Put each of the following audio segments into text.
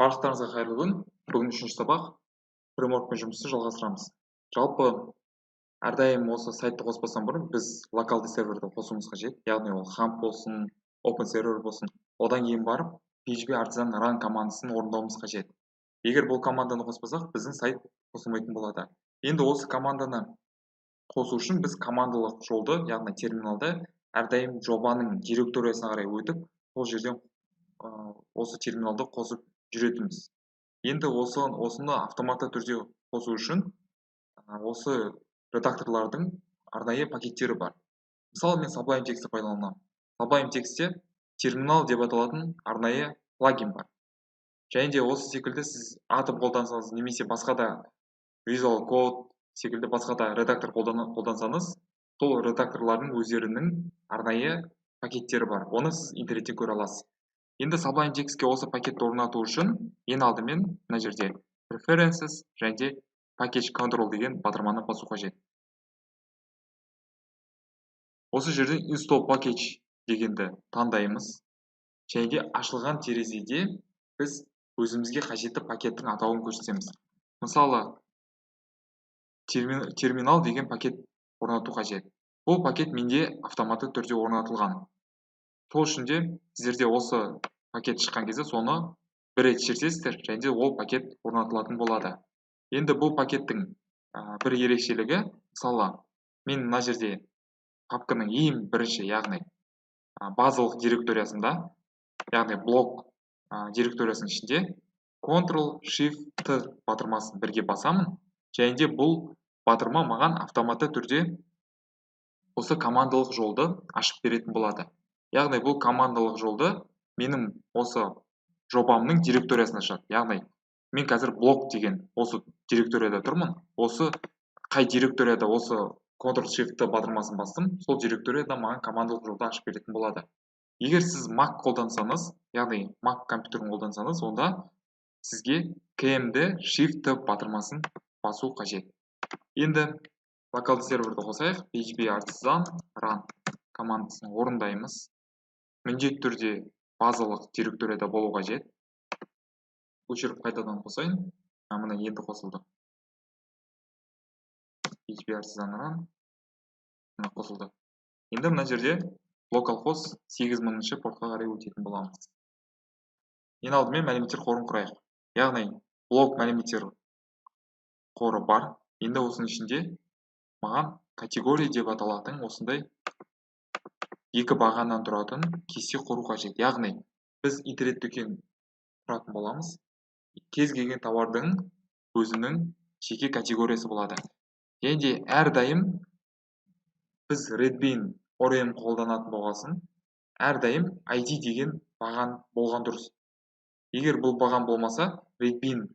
Барлықтарыңызға қайырлы күн. Бүгін 3-ші сабақ фреймворкпен жұмысты жалғастырамыз. Жалпы әрдайым осы сайтты қоспастан бұрын біз локалды серверді қосуымыз қажет. Яғни ол хамп болсын, open server болсын. Одан кейін барып PHP Artisan run командасын орындауымыз қажет. Егер бұл команданы қоспасақ, біздің сайт қосылмайтын болады. Енді осы команданы қосу үшін біз командалық жолды, яғни терминалда әрдайым жобаның директориясына қарай өтіп, сол жерден осы терминалды қосып жүретінбіз. Енді осыны автоматты түрде қосу үшін осы редакторлардың арнайы пакеттері бар. Мысалы, мен Sublime Text'ті пайдаланамын. Sublime Text'те терминал деп аталатын арнайы плагин бар. Және де осы секілді сіз атып қолдансаңыз, немесе басқа да Visual Code секілді басқа да редактор қолдансаңыз, сол редакторлардың өздерінің арнайы пакеттері бар. Оны сіз интернеттен көре аласыз. Енді Sublime Text'ке осы пакетті орнату үшін ең алдымен мына жерде Preferences және де Package Control деген батырманы қосу қажет. Осы жерде Install Package дегенді таңдаймыз. Және де ашылған терезеде біз өзімізге қажетті пакеттің атауын көрсетеміз. Мысалы, терминал деген пакет орнату қажет. Бұл пакет менде автоматты түрде орнатылған. Сол үшін де сіздерде осы пакет шыққан кезде соны бір рет шертесіздер, және де ол пакет орнатылатын болады. Енді бұл пакеттің бір ерекшелігі, мысалы, мен мына жерде папканың ең бірінші, яғни базалық директориясында, яғни блок директориясының ішінде Ctrl-Shift-T батырмасын бірге басамын, және де бұл батырма маған автоматты түрде осы командалық жолды ашып беретін болады. Яғни бұл командалық жолды менің осы жобамның директориясына ашады. Яғни мен қазір блок деген осы директорияда тұрмын. Осы қай директорияда осы Ctrl-Shift-T батырмасын бастым, сол директорияда маған командалық жолды ашып беретін болады. Егер сіз Mac қолдансаңыз, яғни Mac компьютерін қолдансаңыз, онда сізге CMD Shift-T батырмасын басу қажет. Енді локалды серверді қосайық. PHP Artisan run командасын орындаймыз. Міндетті түрде базалық директорияда болу қажет. Өшіріп қайтадан қосайын. Мына енді қосылды. PHP Artisan run қосылды. Енді мына жерде localhost 8000-ші портқа қарай өтетін боламыз. Ең алдымен мәліметтер қорын құрайық. Яғни блок мәліметтер қоры бар. Енді осының ішінде маған категория деп аталатын осындай екі бағаннан тұратын кесте құру қажет. Яғни біз интернет дүкен құратын боламыз. Кез келген тауардың өзінің жеке категориясы болады. Және де әрдайым біз Redbean ORM қолданатын болғасын, әрдайым ID деген баған болған дұрыс. Егер бұл баған болмаса, Redbean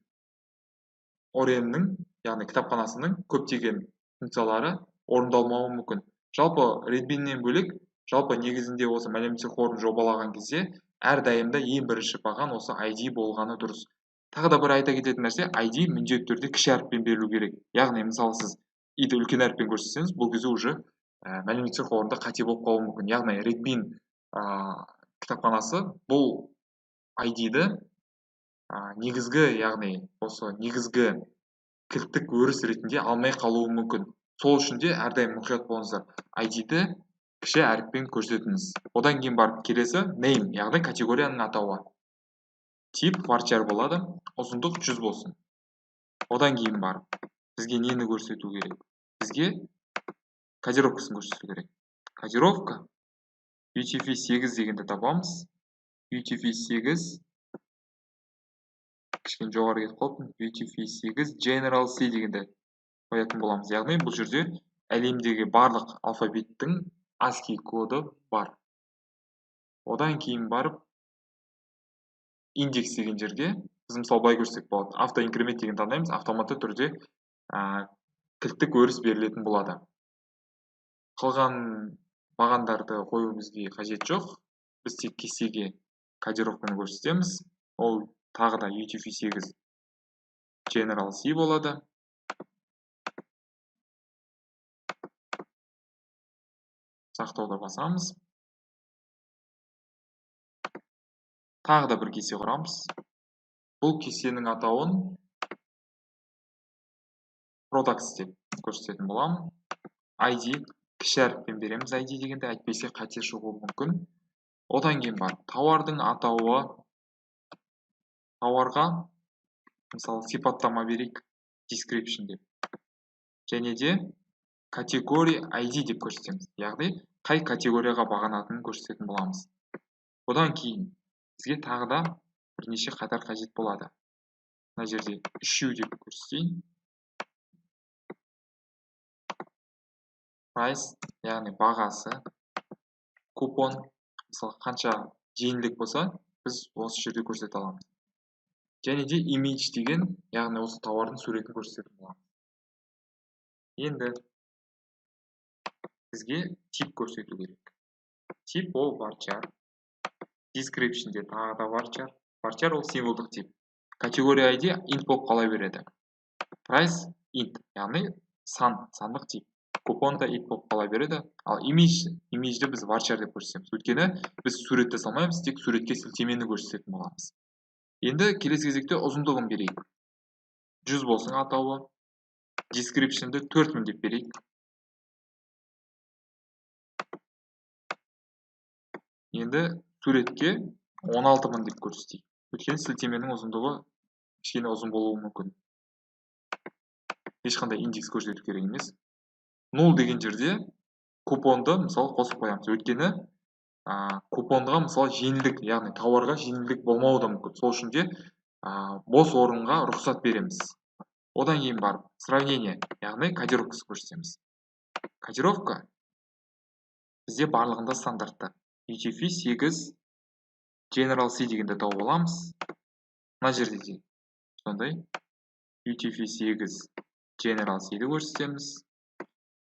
ORM-нің, яғни кітапханасының көптеген функциялары орындалмауы мүмкін. Жалпы Redbean-нен бөлек, жалпы негізінде осы мәліметтер қорын жобалаған кезде, әрдайымда ең бірінші баған осы ID болғаны дұрыс. Тағы да бір айта кететін нәрсе, ID міндетті түрде кіші әріппен берілу керек. Яғни, мысалы, сіз ID үлкен әріппен көрсетсеңіз, бұл кезде уже мәліметтер қорында қате болып қалуы мүмкін. Яғни, Redbean кітапханасы бұл ID-ді негізгі, яғни осы негізгі кілттік өріс ретінде алмай қалуы мүмкін. Сол үшін де әрдайым мұқият болыңыздар. ID-ді кіші әріппен көрсетіңіз. Одан кейін барып келесі name, яғни категорияның атауы. Тип varchar болады, ұзындық 100 болсын. Одан кейін барып бізге нені көрсету керек? Бізге кодировкасын көрсету керек. Кодировка UTF-8 дегенді табамыз. UTF-8 кішкене жоғары кетіп қалыппын. UTF-8 General C дегенді қоятын боламыз. Яғни бұл жерде әлемдегі барлық алфавиттің ASCII коды бар. Одан кейін барып индекс деген жерге біз мысалы былай көрсек болады. Автоинкремент деген таңдаймыз, автоматты түрде кілттік өріс берілетін болады. Қалған бағандарды қою бізге қажет жоқ. Біз тек кестеге кодировканы көрсетеміз. Ол тағы да UTF-8 General C болады. Сақтауды басамыз. Тағы да бір кесте құрамыз. бұл кесенің атауын products деп көрсететін боламын. ID кіші әріппен береміз ID дегенде, әйтпесе қате шығуы мүмкін. Одан кейін бар тауардың атауы, тауарға мысалы сипаттама берейік, description деп. Және де категория ID деп көрсетеміз. Яғни қай категорияға бағынатынын көрсететін боламыз. Одан кейін бізге тағы да бірнеше қатар қажет болады. Мына жерде issue деп көрсетейін. Price, яғни бағасы, купон, мысалы қанша жеңілдік болса, біз осы жерде көрсете аламыз. Және де image деген, яғни осы тауардың суретін көрсететін боламыз. Енді бізге тип көрсету керек. Тип ол varchar, description де тағы да varchar. Varchar ол символдық тип. Категория ID int болып қала береді. Price int, яғни сандық тип. Купон да int болып қала береді. Ал image'ді біз varchar деп көрсетеміз. Өйткені біз суретті салмаймыз, тек суретке сілтемені көрсететін боламыз. Енді келесі кезекте ұзындығын берейік. 100 болсын атауы. Description'ді 4000 деп берейік. Енді суретке 16000 деп көрсетейік. Өйткені сілтеменің ұзындығы кішкене ұзын болуы мүмкін. Ешқандай индекс көрсету керек емес. 0 деген жерде купонды мысалы қосып қоямыз. Өйткені купонға мысалы жеңілдік, яғни тауарға жеңілдік болмауы да мүмкін. Сол үшін де бос орынға рұқсат береміз. Одан кейін барып сравнение, яғни кодировкасы көрсетеміз. Кодировка бізде барлығында стандартты. UTF 8 General C дегенде тауып аламыз. Мына жерде де сондай. UTF 8 General C'ді көрсетеміз.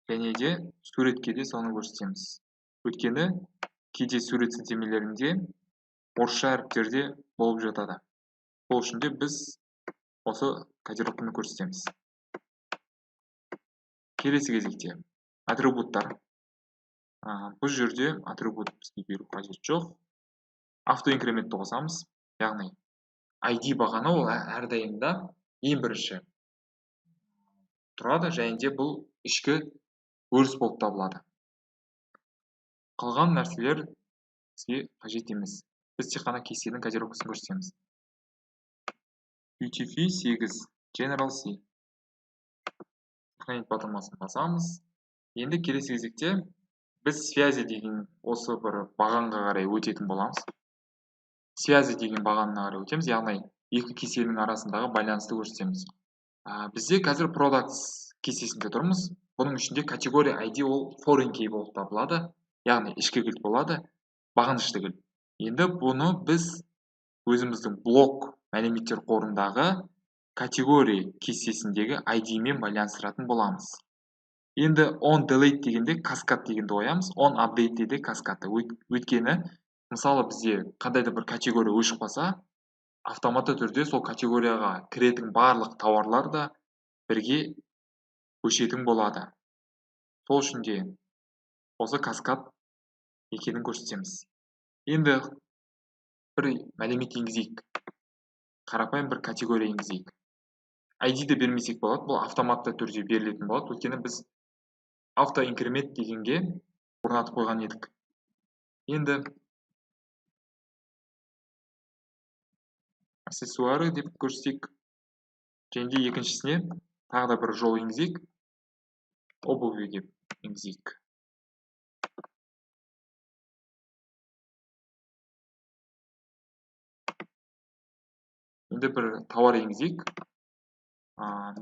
Және де суретке де соны көрсетеміз. Өйткені кейде сурет сілтемелерінде орысша әріптерде болып жатады. Сол үшін де біз осы кодировканы көрсетеміз. Келесі кезекте атрибуттар. Бұл жерде атрибут бізге беру қажет жоқ. Автоинкрементті қосамыз. Яғни ID бағаны ол әрдайымда ең бірінші тұрады, және де бұл ішкі өріс болып табылады. Қалған нәрселер бізге қажет емес. Біз тек қана кестенің кодировкасын көрсетеміз. UTF 8 General C. Сохранить батырмасын басамыз. Енді келесі кезекте біз связи деген осы бір бағанға қарай өтетін боламыз. Связи деген бағанына қарай өтеміз, яғни екі кестенің арасындағы байланысты көрсетеміз. Бізде қазір products кестесінде тұрмыз. Бұның ішінде категория ID ол foreign key болып табылады, яғни ішкі кілт болады, бағынышты кілт. Енді бұны біз өзіміздің блок мәліметтер қорындағы категория кестесіндегі ID мен байланыстыратын боламыз. Енді on delete дегенде каскад дегенді қоямыз, on update де каскадты. Өйткені мысалы бізде қандай да бір категория өшіп қалса, автоматты түрде сол категорияға кіретін барлық тауарлар да бірге өшетін болады. Сол үшін де осы каскад екенін көрсетеміз. Енді бір мәлімет енгізейік. Қарапайым бір категория енгізейік. ID-ді бермесек болады, бұл автоматты түрде берілетін болады. Өйткені біз автоинкремент дегенге орнатып қойған едік. Енді аксессуары деп көрсетейік. Және де екіншісіне тағы да бір жол енгізейік. Обуви деп енгізейік. Енді бір тауар енгізейік.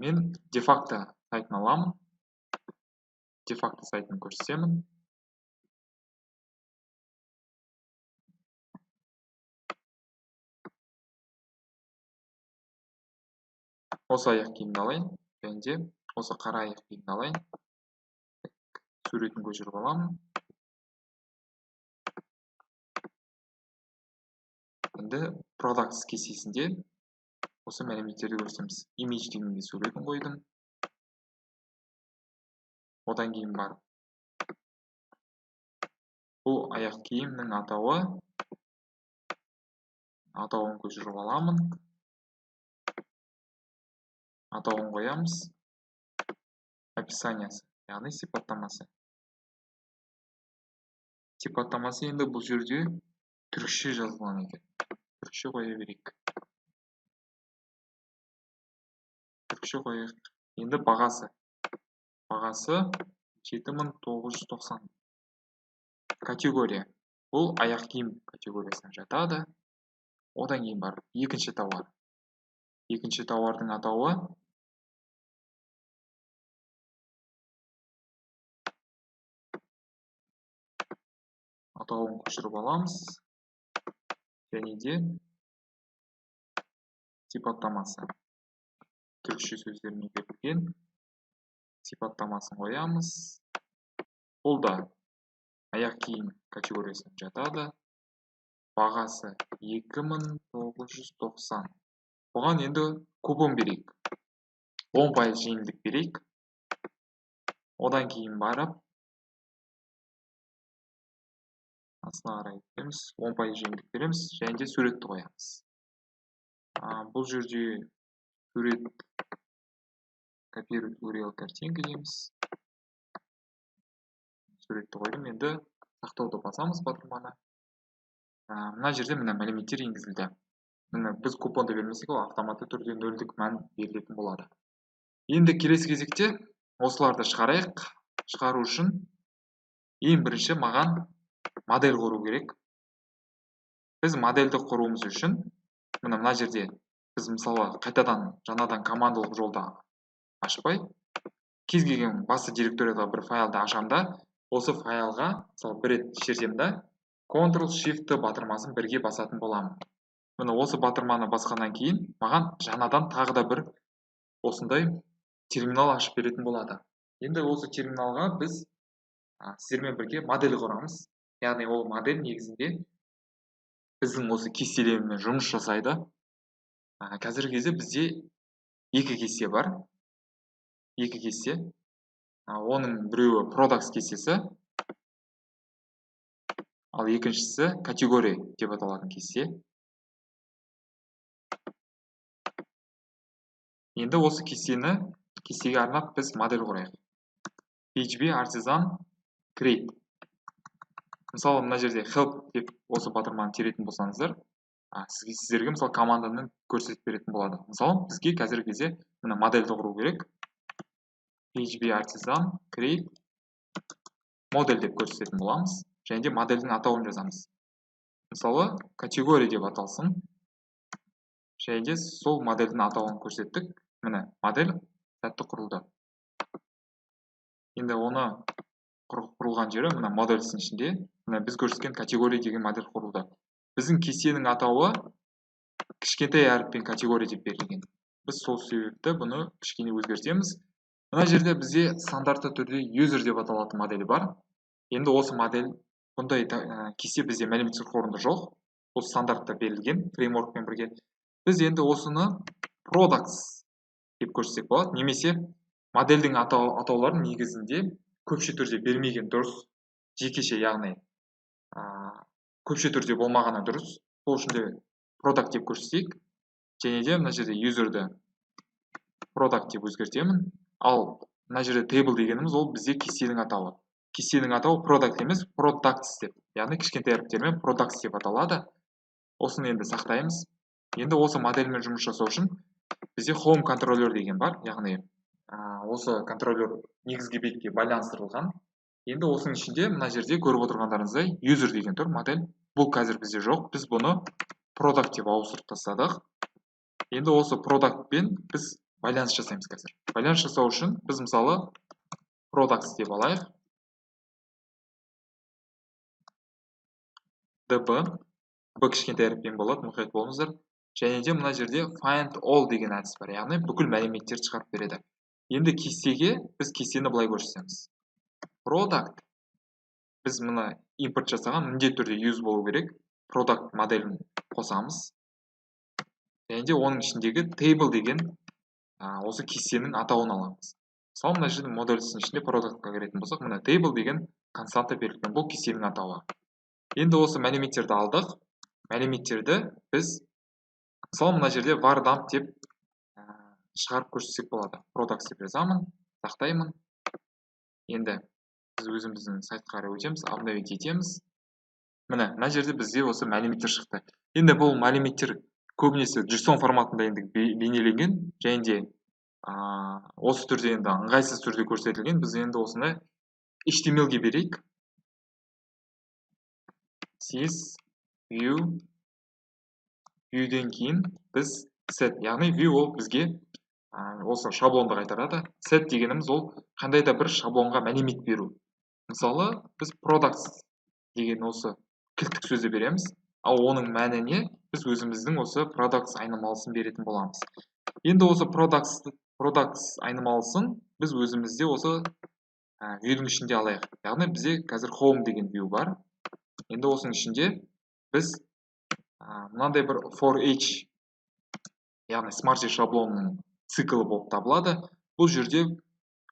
Мен дефакто сайтын аламын. Дефакто сайтын көрсетемін. Осы аяқ киімді алайын. Және де осы қара аяқ киімді алайын. Суретін көшіріп аламын. Енді products кестесінде осы мәліметтерді көрсетеміз. Image дегенде суретін қойдым. Одан кейін бар. Бұл аяқ киімнің атауын көшіріп аламын. атауын қоямыз. Описаниясы, яғни сипаттамасы. Сипаттамасы енді бұл жерде түркше жазылған екен. Түркше қоя берейік. Түркше қояйық. Енді бағасы. Бағасы 7990. Категория. Бұл аяқ киім категориясына жатады. Одан кейін бар екінші тауар. Екінші тауардың атауы атауын көшіріп аламыз. Және де сипаттамасы. Түркше сөздермен берілген сипаттамасын қоямыз. Бұл да аяқ киім категориясына жатады. Бағасы 2990. Бұған енді купон берейік. 10% жеңілдік берейік. Одан кейін барып астына қарай өтеміз. 10% жеңілдік береміз. Және де суретті қоямыз. Бұл жерде сурет копировать URL картинка дейміз. Суретті қойдым. Енді сақтауды басамыз батырманы. Мына жерде мына мәліметтер енгізілді. Біз купонды бермесек, ол автоматты түрде нөлдік мән берілетін болады. Енді келесі кезекте осыларды шығарайық. Шығару үшін ең бірінші маған модель құру керек. Біз модельді құруымыз үшін мына жерде біз мысалы қайтадан жаңадан командалық жолда ашпай, кез келген басты директорияда бір файлды ашамда, осы файлға мысалы бір рет шертемді, Ctrl-Shift батырмасын бірге басатын боламын. Міне осы батырманы басқаннан кейін маған жаңадан тағы да бір осындай терминал ашып беретін болады. Енді осы терминалға біз сіздермен бірге модель құрамыз. Яғни ол модель негізінде біздің осы кестелермен жұмыс жасайды. Қазіргі кезде бізде екі кесте бар. Екі кесте. Оның біреуі products кестесі, ал екіншісі категория деп аталатын кесте. Енді осы кестеге арнап біз модель құрайық. PHP Artisan Create. Мысалы, мына жерде help деп осы батырманы теретін болсаңыздар, сіздерге мысалы команданы көрсетіп беретін болады. Мысалы, бізге қазіргі кезде мына модельді құру керек. PHP Artisan Create модель деп көрсететін боламыз. Және де модельдің атауын жазамыз. Мысалы, категория деп аталсын. Және де сол модельдің атауын көрсеттік. Міне, модель сәтті құрылды. Енді оны құрылған жері мына модельсің ішінде, біз көрсеткен категория деген модель құрылды. Біздің кестенің атауы кішкентай әріппен категория деп берілген. Біз сол себепті бұны кішкене өзгертеміз. Мына жерде бізде стандартты түрде user деп аталатын модель бар. Енді осы модель, бұндай кесте бізде мәліметтер қорында жоқ. Ол стандартта берілген фреймворкпен бірге. Біз енді осыны products деп көрсетсек болады. Немесе модельдің атауларын негізінде көпше түрде бермеген дұрыс. Жекеше, яғни көпше түрде болмағаны дұрыс. Сол үшін де product деп көрсетейік. Және де мына жерде userді product деп өзгертемін. Ал мына жерде table дегеніміз ол бізде кестенің атауы. Кестенің атауы product емес, products деп. Яғни кішкентай әріптермен products деп аталады. Осыны енді сақтаймыз. Енді осы модельмен жұмыс жасау үшін бізде home контроллер деген бар. Яғни осы контроллер негізгі бетке байланыстырылған. Енді осының ішінде мына жерде көріп отырғандарыңыздай user деген тұр модель. Бұл қазір бізде жоқ. Біз бұны product деп ауыстырып тастадық. Енді осы productпен біз байланыс жасаймыз қазір. Байланыс жасау үшін біз мысалы products деп алайық. db, b кішкентай әріппен болады, мұқият болыңыздар. Және де мына жерде find all деген әдіс бар. Яғни бүкіл мәліметтерді шығарып береді. Енді кестеге біз кестені былай көрсетеміз. Product. Біз мұны импорт жасаған міндетті түрде use болу керек. Product моделін қосамыз. Және де оның ішіндегі table деген осы кестенің атауын аламыз. Мысалы, мына жерде модельсінің ішінде productқа кіретін болсақ, мына table деген константа берілген. Бұл кестенің атауы. Енді осы мәліметтерді алдық. Мәліметтерді біз мысалы мына жерде var dump деп шығарып көрсетсек болады. Products деп жазамын, сақтаймын. Енді біз өзіміздің сайтқа қарай өтеміз, обновить етеміз. Міне, мына жерде бізде осы мәліметтер шықты. Енді бұл мәліметтер көбінесе JSON форматында енді бейнеленген, және де осы түрде енді ыңғайсыз түрде көрсетілген. Біз енді осыны HTML-ге берейік. Sys view, view'ден кейін біз set, яғни view ол бізге осы шаблонды қайтарады. Set дегеніміз ол қандай да бір шаблонға мәлімет беру. Мысалы, біз products деген осы кілттік сөзді береміз, ал оның мәніне біз өзіміздің осы products айнымалысын беретін боламыз. Енді осы products айнымалысын біз өзімізде осы view'дің ішінде алайық. Яғни бізде қазір home деген view бар. Енді осының ішінде біз мынандай бір for each, яғни Smarty шаблонының циклы болып табылады. Бұл жерде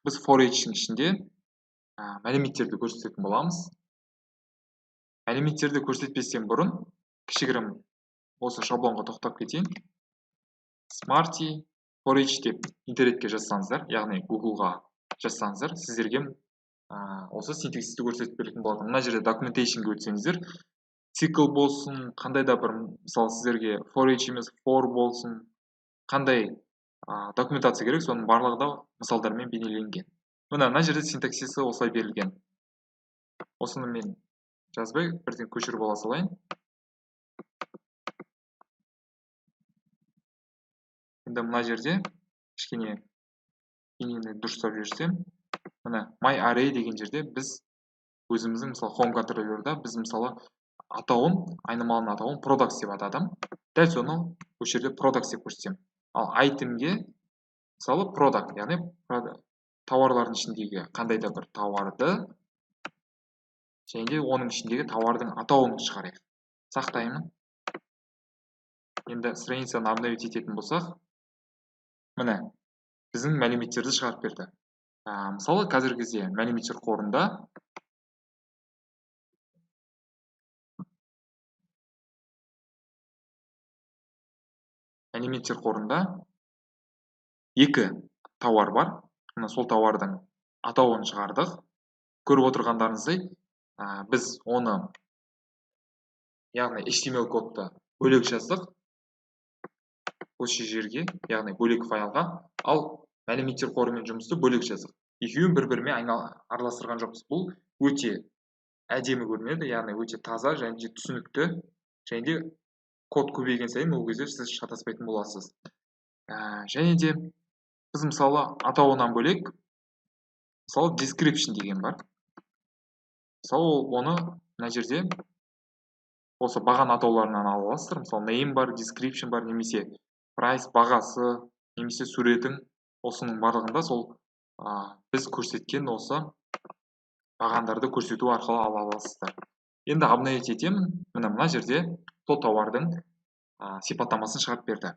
біз for each'ің ішінде мәліметтерді көрсететін боламыз. Мәліметтерді көрсетпестен бұрын кішігірім осы шаблонға тоқтап кетейін. Smarty for each деп интернетке жазсаңыздар, яғни Google-ға жазсаңыздар, сіздерге осы синтаксисті көрсетіп беретін болады. Мына жерде documentation-ге өтсеңіздер, цикл болсын, қандай да бір, мысалы сіздерге for each емес for болсын, қандай документация керек, соның барлығы да мысалдармен бейнеленген. Мына жерде синтаксисі осылай берілген. Осыны мен жазбай, бірден көшіріп ала салайын. Енді мына жерде кішкене бейнені дұрыстап жіберсем, мына my array деген жерде біз өзіміздің мысалы home контроллерда біз мысалы атауын, айнымалының атауын products деп атадым. Дәл соны осы жерде products деп көрсетсем. Ал itemге мысалы product, яғни тауарлардың ішіндегі қандай да бір тауарды және де оның ішіндегі тауардың атауын шығарайық. Сақтаймын. Енді страницаны обновить ететін болсақ, міне біздің мәліметтерді шығарып берді. Мысалы қазіргі кезде мәліметтер қорында екі тауар бар. Сол тауардың атауын шығардық. Көріп отырғандарыңыздай, біз оны, яғни HTML кодты бөлек жаздық. Осы жерге, яғни бөлек файлға, ал мәліметтер қорымен жұмысты бөлек жаздық. Екеуін бір-бірімен араластырған жоқпыз. Бұл өте әдемі көрінеді, яғни өте таза және де түсінікті, және де код көбейген сайын ол кезде сіз шатаспайтын боласыз. Және де біз мысалы атауынан бөлек, мысалы description деген бар. Мысалы оны мына жерде осы баған атауларынан ала аласыздар. Мысалы name бар, description бар, немесе price, бағасы, немесе суретін, осының барлығында сол біз көрсеткен осы бағандарды көрсету арқылы ала аласыздар. Енді обновить етемін. Мына жерде сол тауардың сипаттамасын шығарып берді.